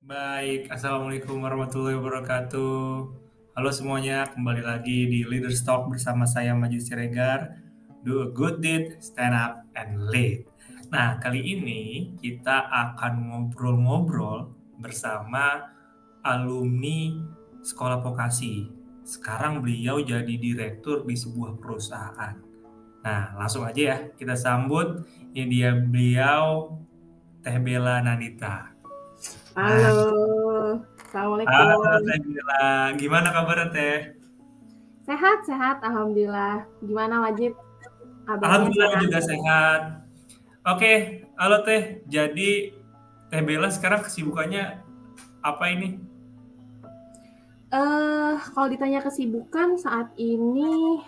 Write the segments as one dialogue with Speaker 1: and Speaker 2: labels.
Speaker 1: Baik, Assalamualaikum warahmatullahi wabarakatuh. Halo semuanya, kembali lagi di Leaders Talk bersama saya Majid Siregar. Do a good deed, stand up and lead. Nah, kali ini kita akan ngobrol-ngobrol bersama alumni sekolah vokasi. Sekarang beliau jadi direktur di sebuah perusahaan. Nah, langsung aja ya, kita sambut. Ini dia beliau, Teh Bella Nadita. Nah,
Speaker 2: Halo,
Speaker 1: halo
Speaker 2: Assalamualaikum.
Speaker 1: Teh Bella, gimana kabarnya Teh?
Speaker 2: Sehat-sehat, Alhamdulillah. Gimana Wajib? Kabarnya
Speaker 1: Alhamdulillah
Speaker 2: sehat?
Speaker 1: juga sehat. Oke, halo Teh. Jadi Teh Bella sekarang kesibukannya apa ini?
Speaker 2: Kalau ditanya kesibukan saat ini,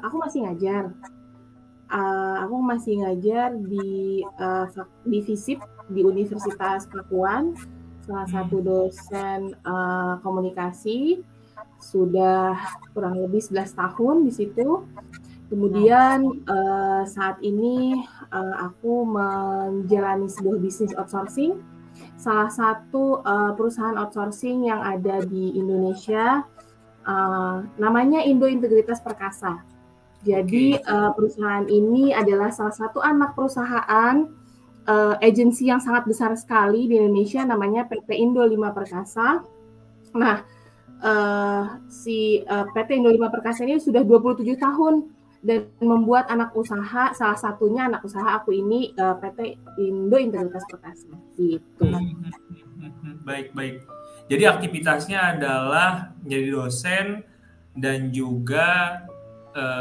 Speaker 2: aku masih ngajar. Aku masih ngajar di FISIP di Universitas Pakuan. Salah satu
Speaker 1: Hmm,
Speaker 2: dosen komunikasi sudah kurang lebih 11 tahun di situ.
Speaker 1: wow.
Speaker 2: Kemudian saat ini aku menjalani sebuah bisnis outsourcing, salah satu perusahaan outsourcing yang ada di Indonesia, namanya Indo Integritas Perkasa. Jadi
Speaker 1: Oke.
Speaker 2: perusahaan ini adalah salah satu anak perusahaan agensi yang sangat besar sekali di Indonesia, namanya PT Indo 5 Perkasa. Nah, PT Indo 5 Perkasa ini sudah 27 tahun dan membuat anak usaha, salah satunya anak usaha aku ini PT Indo Integritas Perkasa gitu.
Speaker 1: Baik, baik. Jadi aktivitasnya adalah menjadi dosen dan juga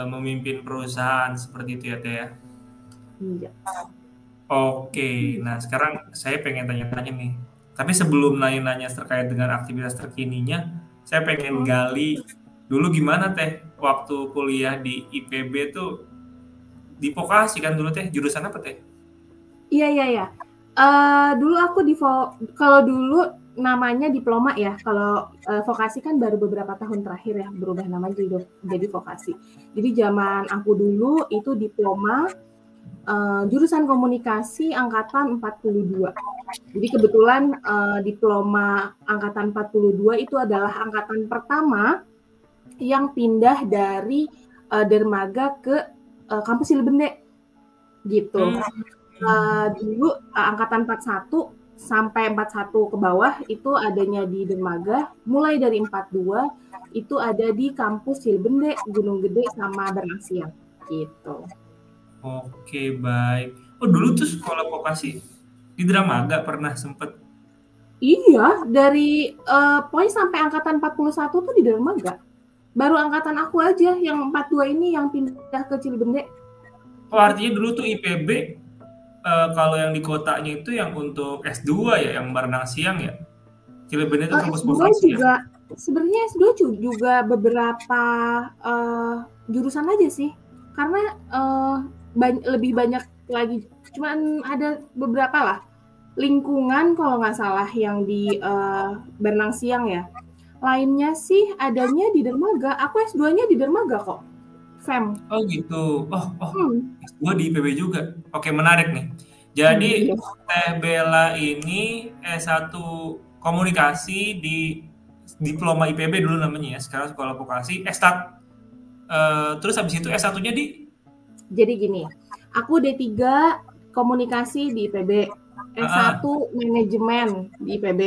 Speaker 1: memimpin perusahaan seperti itu ya Teh ya.
Speaker 2: Iya.
Speaker 1: Oke, nah sekarang saya pengen tanya-tanya nih. Tapi sebelum nanya-nanya terkait dengan aktivitas terkininya, saya pengen gali dulu gimana Teh waktu kuliah di IPB tuh di vokasi kan dulu Teh, jurusan apa Teh?
Speaker 2: Iya, iya, iya. Dulu aku kalau dulu namanya diploma ya. Kalau vokasi kan baru beberapa tahun terakhir ya berubah nama jadi vokasi. Jadi zaman aku dulu itu diploma jurusan komunikasi angkatan 42. Jadi kebetulan diploma angkatan 42 itu adalah angkatan pertama yang pindah dari dermaga ke kampus Silbende gitu.
Speaker 1: Hmm,
Speaker 2: Dulu angkatan 41 sampai 41 ke bawah itu adanya di dermaga, mulai dari 42 itu ada di kampus Silbende, Gunung Gede sama Bernasiang gitu.
Speaker 1: oke baik. Oh dulu tuh sekolah vokasi di Dramaga pernah sempet.
Speaker 2: Iya, dari pokoknya sampai angkatan 41 tuh di dermaga. Baru angkatan aku aja yang 42 ini yang pindah ke Cilebende
Speaker 1: Oh
Speaker 2: gitu.
Speaker 1: artinya dulu tuh IPB kalau yang di kotanya itu yang untuk S2 ya, yang Barenang Siang ya. Cilegon itu kampus
Speaker 2: S2
Speaker 1: vokasi ya.
Speaker 2: juga sebenarnya S2 juga beberapa jurusan aja sih. Karena lebih banyak lagi, cuman ada beberapa lah. Lingkungan kalau nggak salah yang di Bernang Siang ya. Lainnya sih adanya di dermaga. Aku S2-nya di dermaga kok. FEM.
Speaker 1: Oh gitu. Oh, oh.
Speaker 2: Hmm.
Speaker 1: S2 di IPB juga. Oke, menarik nih. Jadi
Speaker 2: Iya.
Speaker 1: Teh Bella ini S1 komunikasi di diploma IPB dulu namanya ya. Sekarang sekolah vokasi. Terus habis itu S1-nya di
Speaker 2: Jadi gini, aku D3 komunikasi di IPB,
Speaker 1: uh,
Speaker 2: S1 manajemen di IPB,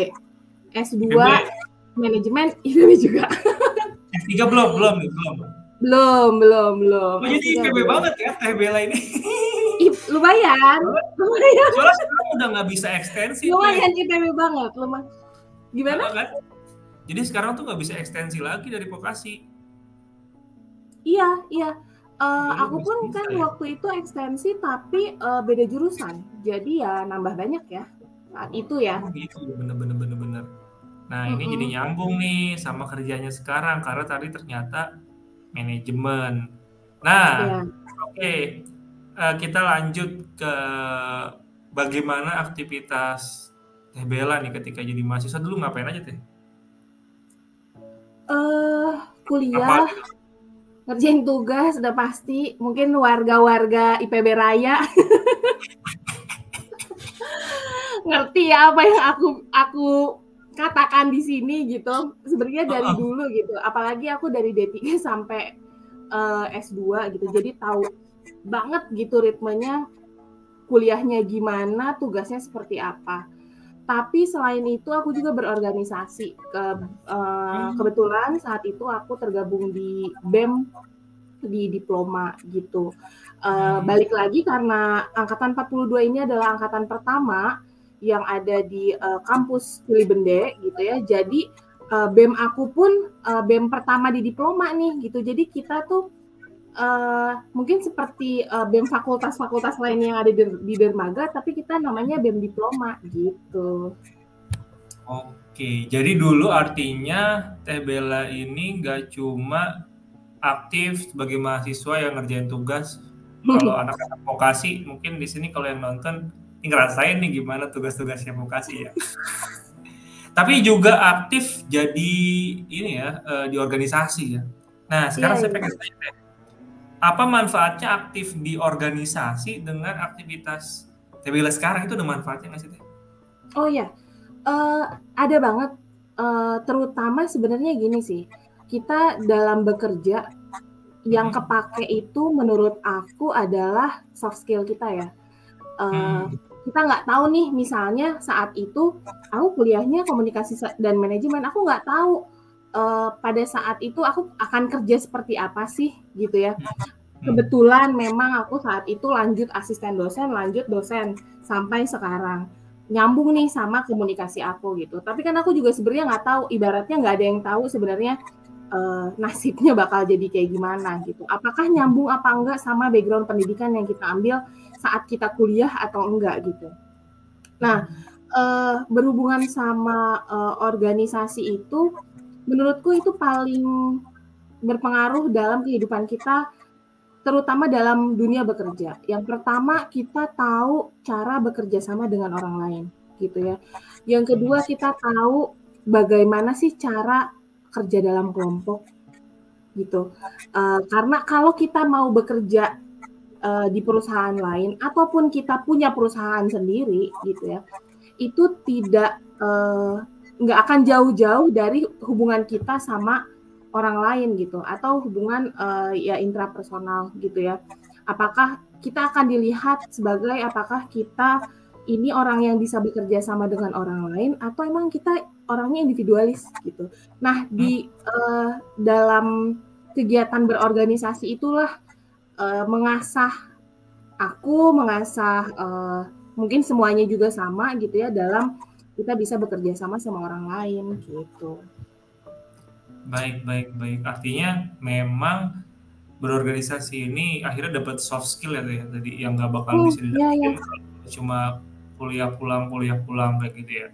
Speaker 2: S2
Speaker 1: IPB.
Speaker 2: manajemen IPB juga.
Speaker 1: S3 belum, belum nih, belum.
Speaker 2: Belum,
Speaker 1: Oh jadi
Speaker 2: S3
Speaker 1: IPB
Speaker 2: belum.
Speaker 1: banget ya Teh Bella ini.
Speaker 2: Lumayan, lumayan,
Speaker 1: Soalnya sekarang udah nggak bisa ekstensi Teh.
Speaker 2: lumayan IPB banget, lumayan. Gimana?
Speaker 1: Kan? Jadi sekarang tuh nggak bisa ekstensi lagi dari vokasi.
Speaker 2: Iya, iya.
Speaker 1: Dulu
Speaker 2: Aku
Speaker 1: masih
Speaker 2: pun
Speaker 1: bisa
Speaker 2: kan
Speaker 1: ya.
Speaker 2: waktu itu ekstensi tapi beda jurusan. Jadi ya nambah banyak ya saat itu ya.
Speaker 1: Oh gitu, bener bener bener bener. Nah ini jadi
Speaker 2: Mm-mm.
Speaker 1: nyambung nih sama kerjanya sekarang karena tadi ternyata manajemen. Nah,
Speaker 2: Ya.
Speaker 1: oke. Kita lanjut ke bagaimana aktivitas Teh Bella nih ketika jadi mahasiswa dulu ngapain aja Teh?
Speaker 2: Eh,
Speaker 1: Apa
Speaker 2: kuliah,
Speaker 1: gitu?
Speaker 2: ngerjain tugas udah pasti, mungkin warga-warga IPB Raya ngerti ya apa yang aku katakan di sini gitu. Sebenarnya dari dulu gitu. Apalagi aku dari D3 sampai S2 gitu. Jadi tahu banget gitu ritmenya kuliahnya gimana, tugasnya seperti apa. Tapi selain itu aku juga berorganisasi. Kebetulan saat itu aku tergabung di BEM di diploma gitu. Balik lagi karena angkatan 42 ini adalah angkatan pertama yang ada di kampus Cilibende gitu ya. Jadi BEM aku pun BEM pertama di diploma nih gitu. Jadi kita tuh mungkin seperti BEM fakultas-fakultas lainnya yang ada di dermaga, tapi kita namanya BEM diploma gitu.
Speaker 1: Oke, jadi dulu artinya Teh Bella ini nggak cuma aktif sebagai mahasiswa yang ngerjain tugas. Kalau anak-anak vokasi, mungkin di sini kalau yang nonton, ini ngerasain nih gimana tugas-tugasnya vokasi ya. Tapi juga aktif jadi ini ya, di organisasi ya. Nah, sekarang saya pengen tanya deh, apa manfaatnya aktif di organisasi dengan aktivitas Teh Bella sekarang itu ada manfaatnya nggak sih Teh?
Speaker 2: Oh ya, ada banget. Terutama sebenarnya gini sih, kita dalam bekerja yang kepake itu menurut aku adalah soft skill kita ya. Kita nggak tahu nih, misalnya saat itu aku kuliahnya komunikasi dan manajemen, aku nggak tahu pada saat itu aku akan kerja seperti apa sih gitu ya. Kebetulan memang aku saat itu lanjut asisten dosen, lanjut dosen sampai sekarang. Nyambung nih sama komunikasi aku gitu. Tapi kan aku juga sebenarnya nggak tahu, ibaratnya nggak ada yang tahu sebenarnya nasibnya bakal jadi kayak gimana gitu. Apakah nyambung apa enggak sama background pendidikan yang kita ambil saat kita kuliah atau enggak gitu. Nah, berhubungan sama organisasi itu, menurutku itu paling berpengaruh dalam kehidupan kita, terutama dalam dunia bekerja. Yang pertama, kita tahu cara bekerja sama dengan orang lain, gitu ya. Yang kedua, kita tahu bagaimana sih cara kerja dalam kelompok, gitu. Karena kalau kita mau bekerja di perusahaan lain, ataupun kita punya perusahaan sendiri, gitu ya, itu nggak akan jauh-jauh dari hubungan kita sama orang lain gitu, atau hubungan ya intrapersonal gitu ya. Apakah kita akan dilihat sebagai apakah kita ini orang yang bisa bekerja sama dengan orang lain, atau emang kita orangnya individualis gitu. Nah, di dalam kegiatan berorganisasi itulah mengasah mungkin semuanya juga sama gitu ya, dalam kita bisa bekerja sama orang lain gitu.
Speaker 1: Baik. Artinya memang berorganisasi ini akhirnya dapat soft skill ya tadi yang nggak bakal bisa didapetin cuma kuliah pulang kayak gitu ya.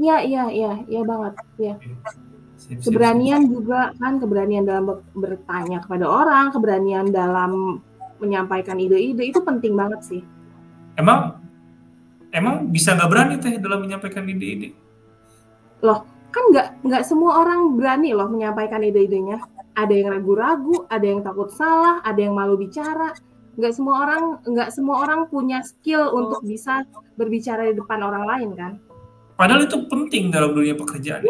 Speaker 2: Iya banget ya. Keberanian juga kan, keberanian dalam bertanya kepada orang, keberanian dalam menyampaikan ide-ide itu penting banget sih.
Speaker 1: Emang bisa nggak berani Teh dalam menyampaikan ide-ide?
Speaker 2: Loh, kan nggak semua orang berani loh menyampaikan ide-idenya. Ada yang ragu-ragu, ada yang takut salah, ada yang malu bicara. Nggak semua orang punya skill untuk bisa berbicara di depan orang lain kan.
Speaker 1: Padahal itu penting dalam dunia pekerjaan.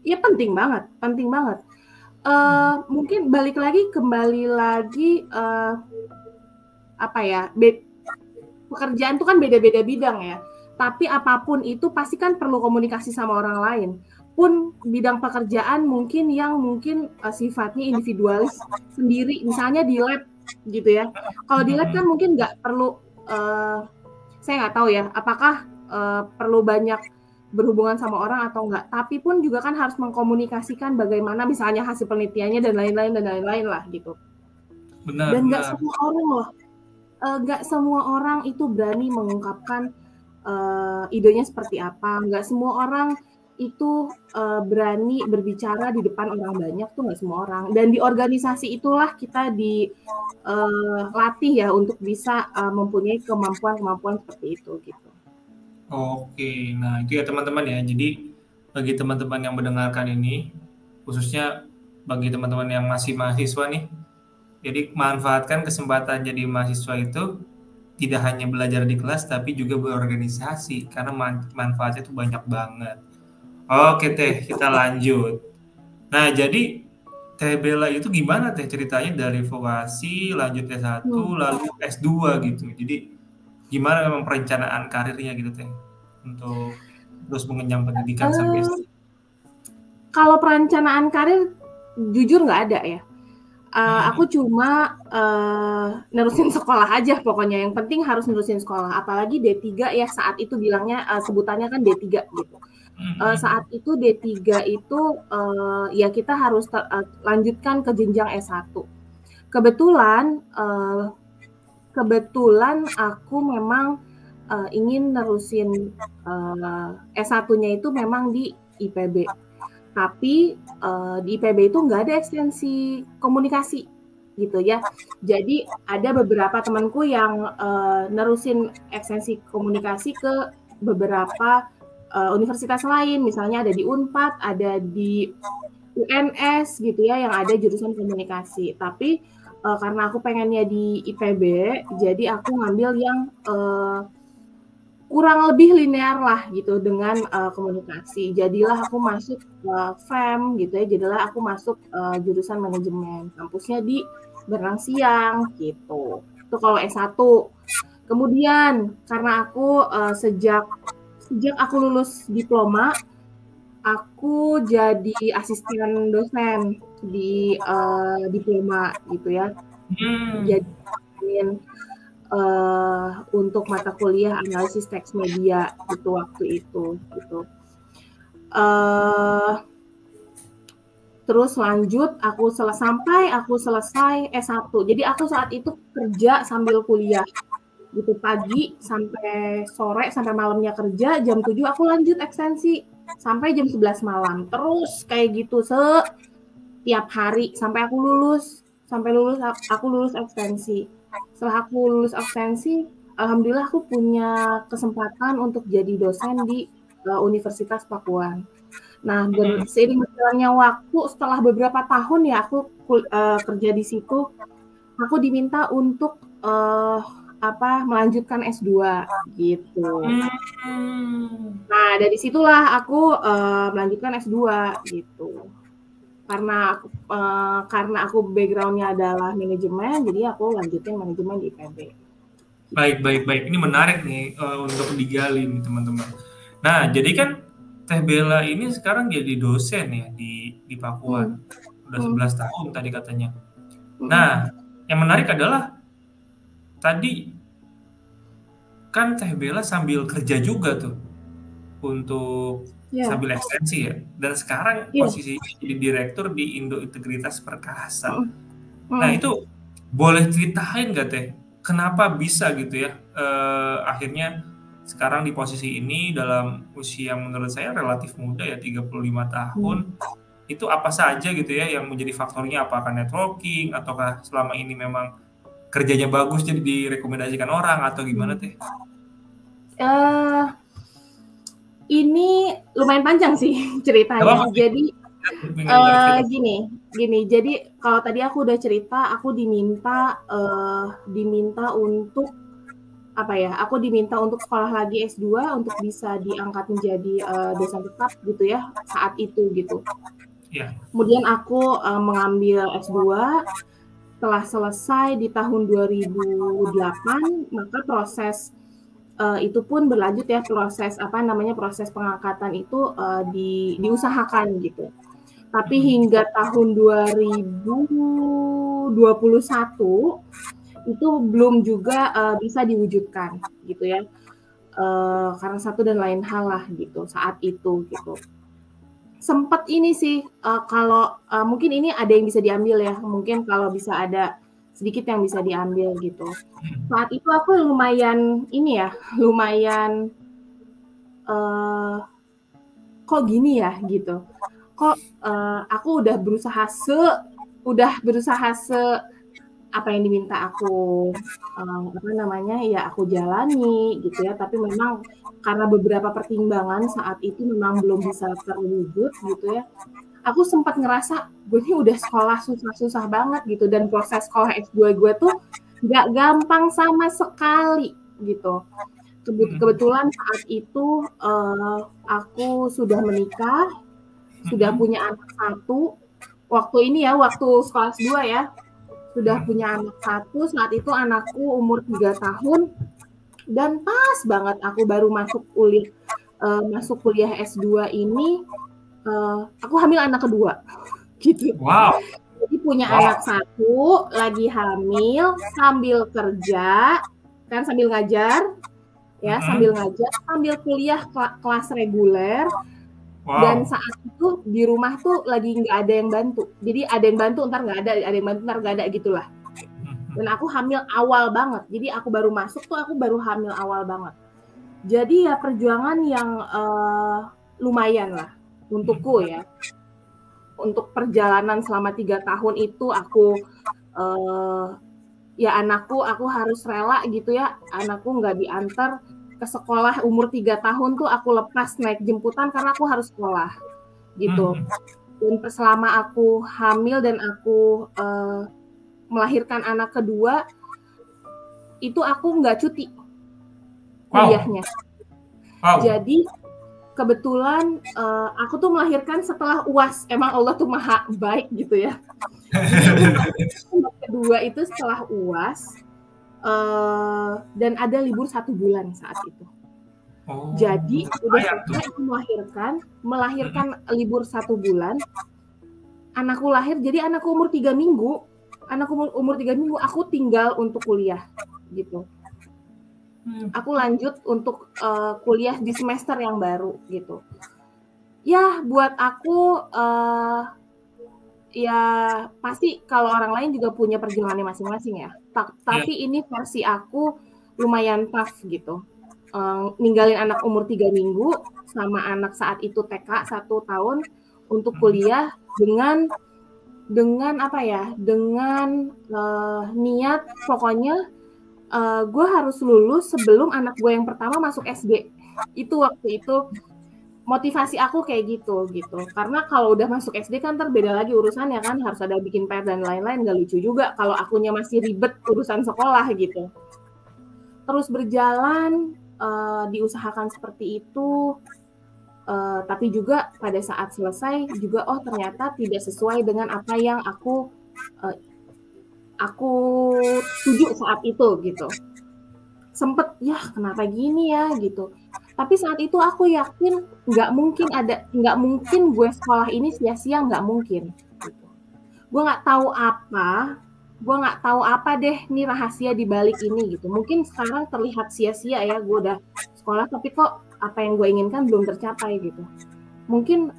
Speaker 2: Iya penting banget. Mungkin kembali lagi pekerjaan itu kan beda-beda bidang ya. Tapi apapun itu pasti kan perlu komunikasi sama orang lain. Pun bidang pekerjaan mungkin sifatnya individualis sendiri, misalnya di lab gitu ya. Kalau di lab kan mungkin nggak perlu, saya nggak tahu ya, apakah perlu banyak berhubungan sama orang atau enggak. Tapi pun juga kan harus mengkomunikasikan bagaimana misalnya hasil penelitiannya dan lain-lain lah gitu.
Speaker 1: Benar.
Speaker 2: Dan nggak semua orang itu berani mengungkapkan idenya seperti apa. Nggak semua orang itu berani berbicara di depan orang banyak, tuh nggak semua orang. Dan di organisasi itulah kita dilatih ya untuk bisa mempunyai kemampuan seperti itu gitu.
Speaker 1: Oke, nah itu ya teman-teman ya. Jadi bagi teman-teman yang mendengarkan ini, khususnya bagi teman-teman yang masih mahasiswa nih, jadi manfaatkan kesempatan jadi mahasiswa itu tidak hanya belajar di kelas, tapi juga berorganisasi, karena manfaatnya itu banyak banget. Oke Teh, kita lanjut. Nah, jadi Teh Bella itu gimana Teh ceritanya dari vokasi lanjut S1
Speaker 2: Hmm.
Speaker 1: lalu S2 gitu. Jadi gimana memang perencanaan karirnya gitu Teh untuk terus mengenyam pendidikan sampai
Speaker 2: Eh,
Speaker 1: S3?
Speaker 2: Kalau perencanaan karir jujur nggak ada ya.
Speaker 1: Hmm.
Speaker 2: Aku cuma nerusin sekolah aja pokoknya. Yang penting harus nerusin sekolah. Apalagi D3 ya saat itu bilangnya sebutannya kan D3 gitu. Saat itu D3 itu ya kita harus lanjutkan ke jenjang S1. Kebetulan aku memang ingin nerusin S1-nya itu memang di IPB. Tapi di IPB itu nggak ada ekstensi komunikasi gitu ya. Jadi ada beberapa temanku yang nerusin ekstensi komunikasi ke beberapa universitas lain, misalnya ada di Unpad, ada di UNS gitu ya, yang ada jurusan komunikasi. Tapi karena aku pengennya di IPB, jadi aku ngambil yang kurang lebih linear lah gitu dengan komunikasi. Jadilah aku masuk FEM gitu ya. Jadilah aku masuk jurusan manajemen. Kampusnya di Berenang Siang gitu. Itu kalau S1. Kemudian karena aku sejak aku lulus diploma, aku jadi asisten dosen di diploma gitu ya.
Speaker 1: Hmm.
Speaker 2: Jadi untuk mata kuliah analisis teks media gitu waktu itu gitu. Terus lanjut sampai aku selesai S1. Jadi aku saat itu kerja sambil kuliah gitu, pagi sampai sore sampai malamnya kerja, jam 7 aku lanjut ekstensi sampai jam 11 malam. Terus kayak gitu setiap hari sampai aku lulus ekstensi. Setelah aku lulus ekstensi, alhamdulillah aku punya kesempatan untuk jadi dosen di Universitas Pakuan. Nah, seiring berjalannya waktu, setelah beberapa tahun ya aku kerja di situ, aku diminta untuk melanjutkan S2 gitu. Nah, dari situlah aku melanjutkan S2 gitu. Karena aku background-nya adalah manajemen, jadi aku lanjutin manajemen di IPB.
Speaker 1: Baik. Ini menarik nih untuk digali nih teman-teman. Nah, jadi kan Teh Bella ini sekarang jadi dosen ya di Pakuan. Udah 11 tahun tadi katanya. Nah, yang menarik adalah tadi kan Teh Bella sambil kerja juga tuh untuk
Speaker 2: Ya,
Speaker 1: sambil ekstensi ya. Dan sekarang
Speaker 2: iya.
Speaker 1: posisi jadi direktur di Indo Integritas Perkasa.
Speaker 2: Mm,
Speaker 1: Nah,
Speaker 2: mm.
Speaker 1: itu boleh ceritain nggak Teh? Kenapa bisa gitu ya? Akhirnya sekarang di posisi ini dalam usia menurut saya relatif muda ya 35 tahun. Itu apa saja gitu ya yang menjadi faktornya? Apakah networking ataukah selama ini memang kerjanya bagus jadi direkomendasikan orang atau gimana Teh?
Speaker 2: Eh, ini lumayan panjang sih
Speaker 1: Gak
Speaker 2: ceritanya.
Speaker 1: apa-apa,
Speaker 2: Jadi
Speaker 1: pengen denger cerita.
Speaker 2: gini. Jadi kalau tadi aku udah cerita, aku diminta untuk apa ya? Aku diminta untuk sekolah lagi S2 untuk bisa diangkat menjadi dosen tetap gitu ya saat itu gitu.
Speaker 1: Ya.
Speaker 2: Kemudian aku mengambil S2. Setelah selesai di tahun 2008, maka proses itu pun berlanjut ya, proses pengangkatan itu diusahakan gitu. Tapi hingga tahun 2021 itu belum juga bisa diwujudkan gitu ya, karena satu dan lain hal lah gitu saat itu gitu. Sempat ini sih, kalau mungkin ini ada yang bisa diambil ya, mungkin kalau bisa ada sedikit yang bisa diambil gitu. Saat itu aku lumayan ini ya, lumayan kok gini ya gitu. Kok aku udah berusaha apa yang diminta aku ya aku jalani gitu ya. Tapi memang karena beberapa pertimbangan saat itu memang belum bisa terwujud gitu ya. Aku sempat ngerasa gue ini udah sekolah susah-susah banget gitu, dan proses sekolah S2 gue tuh nggak gampang sama sekali gitu. Kebetulan saat itu aku sudah menikah, sudah punya anak 1. Waktu ini ya, waktu kelas 2 ya, sudah punya anak 1. Saat itu anakku umur 3 tahun, dan pas banget aku baru masuk kuliah S2 ini, aku hamil anak kedua, gitu.
Speaker 1: Wow.
Speaker 2: Jadi punya anak 1, lagi hamil, sambil kerja, kan sambil ngajar, ya sambil ngajar, sambil kuliah kelas reguler. Dan saat itu di rumah tuh lagi nggak ada yang bantu. Jadi ada yang bantu ntar nggak ada yang bantu ntar nggak ada gitulah. Dan aku hamil awal banget. Jadi aku baru masuk tuh aku baru hamil awal banget. Jadi ya perjuangan yang lumayan lah untukku ya. Untuk perjalanan selama 3 tahun itu aku ya anakku aku harus rela gitu ya. Anakku nggak diantar ke sekolah umur 3 tahun tuh aku lepas naik jemputan karena aku harus sekolah gitu. Dan selama aku hamil dan aku melahirkan anak kedua itu aku nggak cuti kuliahnya. Jadi kebetulan aku tuh melahirkan setelah UAS. Emang Allah tuh maha baik gitu ya. Anak kedua itu setelah UAS. Dan ada libur 1 bulan saat itu. Jadi udah selesai aku melahirkan libur 1 bulan. Anakku lahir, jadi anakku umur 3 minggu. Umur 3 minggu aku tinggal untuk kuliah gitu. Aku lanjut untuk kuliah di semester yang baru gitu. Ya buat aku ya pasti kalau orang lain juga punya perjuangannya masing-masing ya. Tapi ini versi aku lumayan tough gitu. Ninggalin anak umur 3 minggu sama anak saat itu TK 1 tahun untuk kuliah dengan apa ya? Dengan niat pokoknya gue harus lulus sebelum anak gue yang pertama masuk SD. Itu waktu itu motivasi aku kayak gitu. Karena kalau udah masuk SD kan beda lagi urusannya kan, harus ada bikin PR dan lain-lain, gak lucu juga kalau akunya masih ribet urusan sekolah gitu. Terus berjalan, diusahakan seperti itu, tapi juga pada saat selesai juga ternyata tidak sesuai dengan apa yang aku tuju saat itu gitu. Sempet ya kenapa gini ya gitu. Tapi saat itu aku yakin nggak mungkin gue sekolah ini sia-sia, nggak mungkin. Gitu. Gue nggak tahu apa deh nih rahasia di balik ini gitu. Mungkin sekarang terlihat sia-sia ya, gue udah sekolah tapi kok apa yang gue inginkan belum tercapai gitu. Mungkin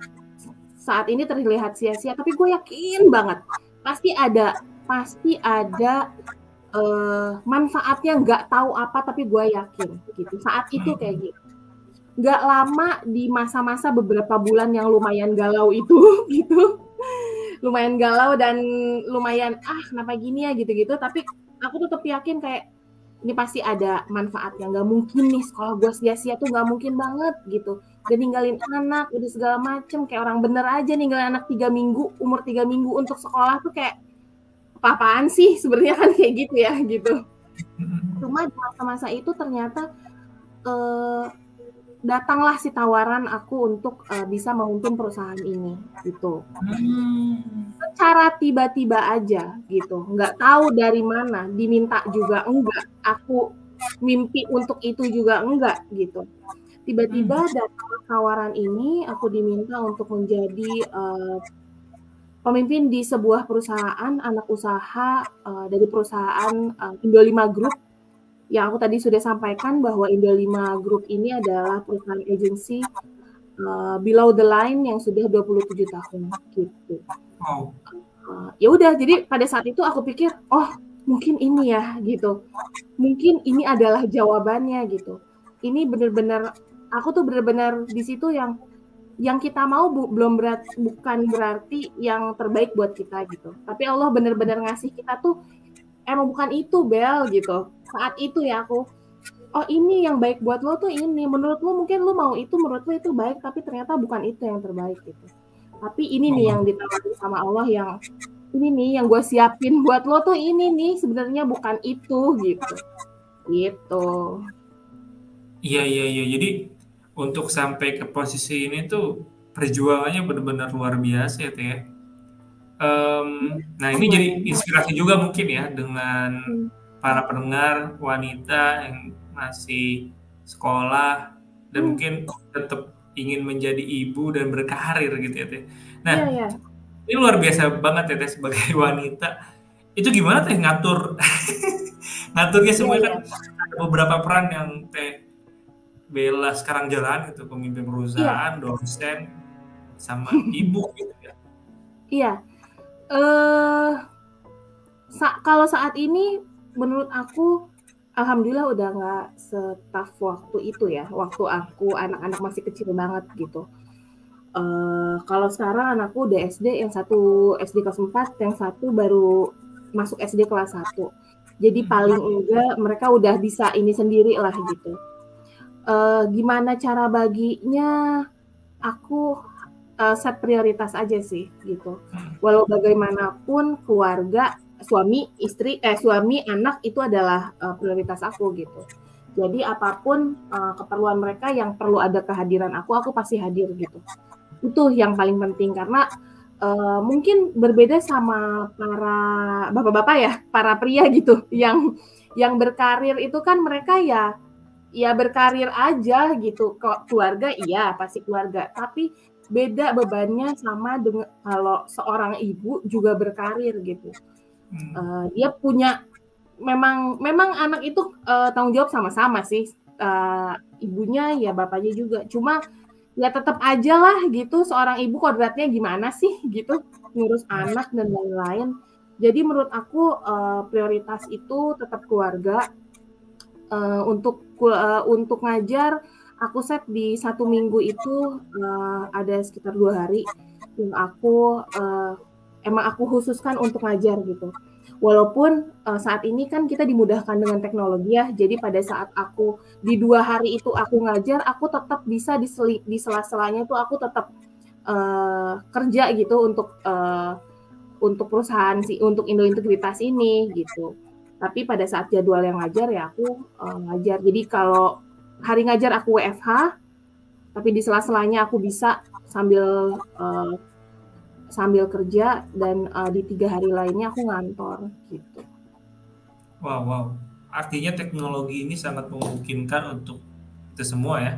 Speaker 2: saat ini terlihat sia-sia, tapi gue yakin banget pasti ada manfaatnya, nggak tahu apa tapi gue yakin gitu. Saat itu kayak gitu. Nggak lama di masa-masa beberapa bulan yang lumayan galau itu gitu, lumayan galau dan lumayan kenapa gini ya gitu-gitu, tapi aku tetap yakin kayak ini pasti ada manfaatnya, nggak mungkin nih sekolah gue sia-sia tuh, nggak mungkin banget gitu. Dan ninggalin anak udah segala macem kayak orang bener aja, ninggalin anak 3 minggu umur 3 minggu untuk sekolah tuh kayak apa-apaan sih sebenarnya kan kayak gitu ya gitu. Cuma di masa-masa itu ternyata datanglah si tawaran aku untuk bisa memimpin perusahaan ini gitu. Secara tiba-tiba aja gitu, nggak tahu dari mana, diminta juga enggak, aku mimpi untuk itu juga enggak gitu. Tiba-tiba datang tawaran ini, aku diminta untuk menjadi pemimpin di sebuah perusahaan anak usaha dari perusahaan Indo5 Group. Yang aku tadi sudah sampaikan bahwa Indo5 Group ini adalah perusahaan agensi below the line yang sudah 27 tahun gitu. Ya udah, jadi pada saat itu aku pikir, mungkin ini ya gitu. Mungkin ini adalah jawabannya gitu. Ini benar-benar aku tuh benar-benar di situ yang kita mau bukan berarti yang terbaik buat kita gitu. Tapi Allah benar-benar ngasih kita tuh emang bukan itu, Bel gitu. Saat itu ya aku, ini yang baik buat lo tuh ini. Menurut lo mungkin lo mau itu, menurut lo itu baik, tapi ternyata bukan itu yang terbaik gitu. Tapi ini nih yang ditawarin sama Allah, yang ini nih yang gue siapin buat lo tuh ini nih, sebenarnya bukan itu gitu. Gitu.
Speaker 1: Iya, iya, iya. Jadi untuk sampai ke posisi ini tuh perjuangannya benar-benar luar biasa ya, Teh, ya. Nah ini jadi
Speaker 2: Lumayan.
Speaker 1: inspirasi juga mungkin ya dengan
Speaker 2: Hmm.
Speaker 1: para pendengar wanita yang masih sekolah dan
Speaker 2: Hmm.
Speaker 1: mungkin tetap ingin menjadi ibu dan berkarir gitu ya, Teh.
Speaker 2: Iya,
Speaker 1: Nah,
Speaker 2: iya.
Speaker 1: ini luar biasa banget ya, Teh, sebagai wanita. Itu gimana, Teh, ngatur ngaturnya
Speaker 2: Iya,
Speaker 1: semuanya kan
Speaker 2: iya.
Speaker 1: ada beberapa peran yang Teh Bella sekarang jalan gitu, pemimpin
Speaker 2: Iya,
Speaker 1: perusahaan, dosen, sama ibu gitu ya.
Speaker 2: iya. Eh, kalau saat ini menurut aku alhamdulillah udah nggak setaf waktu itu ya, waktu aku anak-anak masih kecil banget gitu. Kalau sekarang anakku udah SD, yang satu SD kelas 4, yang satu baru masuk SD kelas 1. Jadi paling enggak mereka udah bisa ini sendiri lah gitu. Gimana cara baginya, aku set prioritas aja sih gitu. Walau bagaimanapun keluarga, suami, anak itu adalah prioritas aku gitu. Jadi apapun keperluan mereka yang perlu ada kehadiran aku pasti hadir gitu. Itu yang paling penting karena mungkin berbeda sama para bapak-bapak ya, para pria gitu yang berkarir itu kan mereka ya berkarir aja gitu. Kok keluarga iya pasti keluarga, tapi beda bebannya sama dengan kalau seorang ibu juga berkarir gitu. Dia punya memang anak itu tanggung jawab sama-sama sih, ibunya ya bapaknya juga. Cuma ya tetap aja lah gitu seorang ibu kodratnya gimana sih gitu ngurus anak dan lain-lain. Jadi menurut aku prioritas itu tetap keluarga. Untuk ngajar aku set di 1 minggu itu ada sekitar 2 hari yang emang aku khususkan untuk ngajar gitu. Walaupun saat ini kan kita dimudahkan dengan teknologi ya, jadi pada saat aku di 2 hari itu aku ngajar, aku tetap bisa di sela-selanya tuh aku tetap kerja gitu untuk perusahaan untuk Indo Integritas ini gitu. Tapi pada saat jadwal yang ngajar ya aku ngajar. Jadi kalau hari ngajar aku WFH, tapi di sela-selanya aku bisa sambil kerja dan di 3 hari lainnya aku ngantor gitu.
Speaker 1: Wow, wow. Artinya teknologi ini sangat memungkinkan untuk kita semua ya.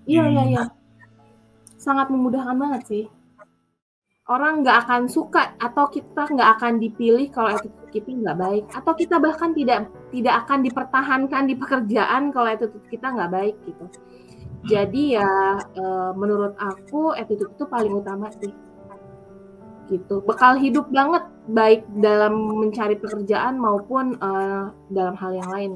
Speaker 2: Iya,
Speaker 1: Jadi
Speaker 2: iya, iya. Sangat memudahkan banget sih. Orang nggak akan suka atau kita nggak akan dipilih kalau attitude kita nggak baik. Atau kita bahkan tidak akan dipertahankan di pekerjaan kalau attitude kita nggak baik gitu. Jadi ya menurut aku attitude itu paling utama sih. Gitu. Bekal hidup banget baik dalam mencari pekerjaan maupun dalam hal yang lain.